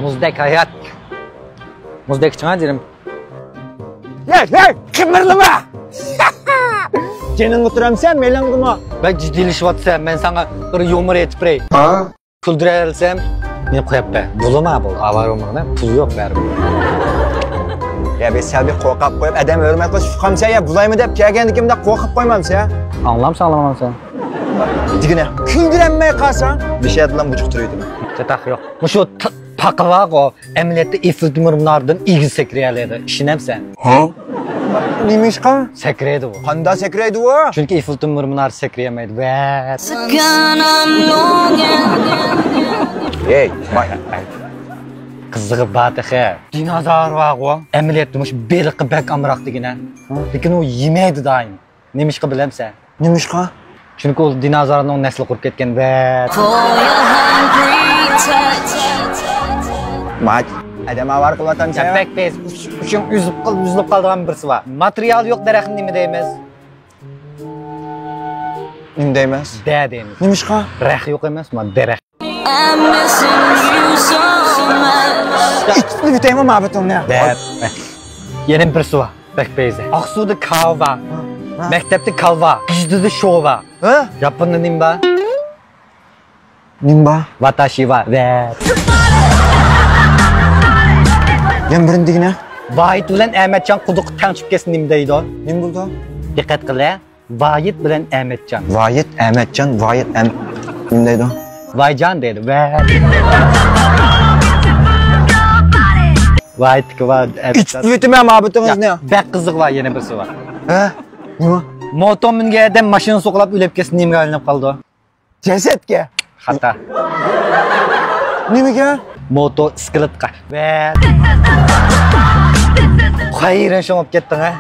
Muzdek hayat. Muzdek çıkan derim. Hey, kımırlama! Senin oturamsan, melen kıma. Ben ciddiyleşiyotsam, ben sana bir yumur etip birey. Kulduralsam, men qo'yap be. Bulama bu. Avar umurda pul yo'q bari. Ya ben selbi qo'rqib qo'yib, adam hurmat qilish fuqamsa ya, bulaymi deb kelgandikimda qo'rqib qo'ymamsa. Anlamsan, anlamamsan. Digine, kuldiranmay qolsang, bir şey bilan buchuq turaydi. Chetaq yo'q. Mushu taqvaq o emniyatda Eiffel temirlardan igiz sekriyaladi. İşinamsan. Ha? Nima ish qil? Sekriydi bu. Qanday sekraydi u? Çünkü Eiffel temirlar sekriyamaydi. Va. Hey, bak. Qizig'i batixa. Dinozavr var o. Emniyatda mush beliqi bak amroq degina. Lekin u yemaydi doim. Nima ish qil bilamsan? Nima ish qil? Çünkü o dinozavrning nasli qurib ketgan. Va. Mat, adam avar qilatamsan. Bak bez, uchun üzüp qolgan birisi var. Material yo'q daraxtni nima deymiz? Nima deymiz? Da deymiz. Nima ish qil? Rax yo'q emasmi? Daraxt. Ikkisini bitaymi ma'butumni? Da. Yana birisi var. Bak bez. Aqsuda kalva. Maktabda kalva. Bizdada shova. Ha? Yaponda nima? Nima? Watashi wa. Va. Yan birindigina. Vahid bilan Ahmetcan quduq tanchib kesin nima deydi? Nima bo'ldi? Diqqat qila. Vahid bilan Ahmetcan. Vahid Ahmetcan, Vahid nima deydi? Vaycan deydi. Va. Vahid va Ahmetcan. Yutma ma'butingizni. Bak qiziq va yana birisi var. Ha? Nima? Moto mingan adam mashina so'qlab o'lib kesin nimaga aylanib qoldi? Jasadga. Xata. Nimaga? Moto iskeletga. Va. Hayran sho'ngib ketding ha.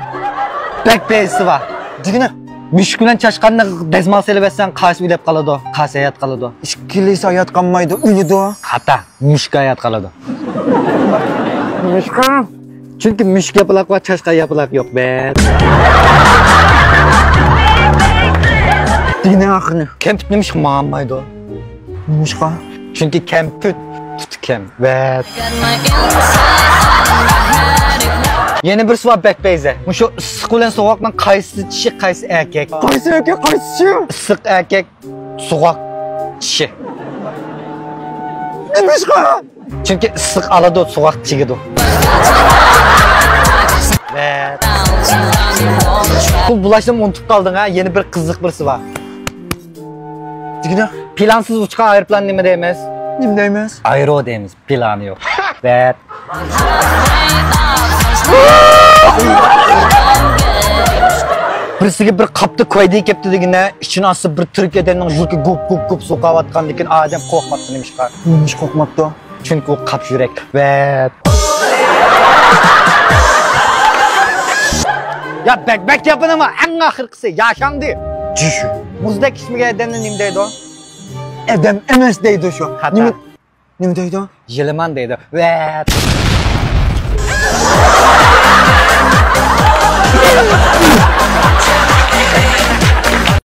Bak besi var. Digina. Mushuk bilan chashqanni dazmol selibsan qaysi o'lib qoladi? Qaysi hayot qoladi? Ikkilisi hayot qolmaydi, o'ladi. Xata. Mushuk hayot qoladi. Mushqa? Çünkü mushuk yapılaq va chashqa yapılaq yo'q be. Digina axini. Kemput nima ish qilmaydi? Mushqa? Çünkü kemput tutken ve yeni bir swap backbase. Şu sıkılan soğukla qaysi dişi qaysi erkek? Qaysi erkek, qaysi? Sık erkek soğuk dişi. Nima ish qil? Çünkü sık aladı soğuk çigidi. Ve bu bulaştım unutup kaldın ha. Yeni bir kızlık birisi var. Digina. Plansız uçkan aeroplan nima deymiz? Nima deymiz? Aero deymiz. Planı yok. Ve birisiga bir qapni qo'ydi kepti degina ichini osib bir Turkiyadan yurki gup so'qayotgan lekin odam qo'rqmabdi nima ish qiladi? Nima ish qo'rqmabdi? Chunki u qap yurak. Va ya bak yapınama en ahirkisi yaşandı. Cishu. Muzdek ismiga adamni nima deydi o? Adam emas deydi shu. Xata. Nima deydi? Yiliman deydi. Va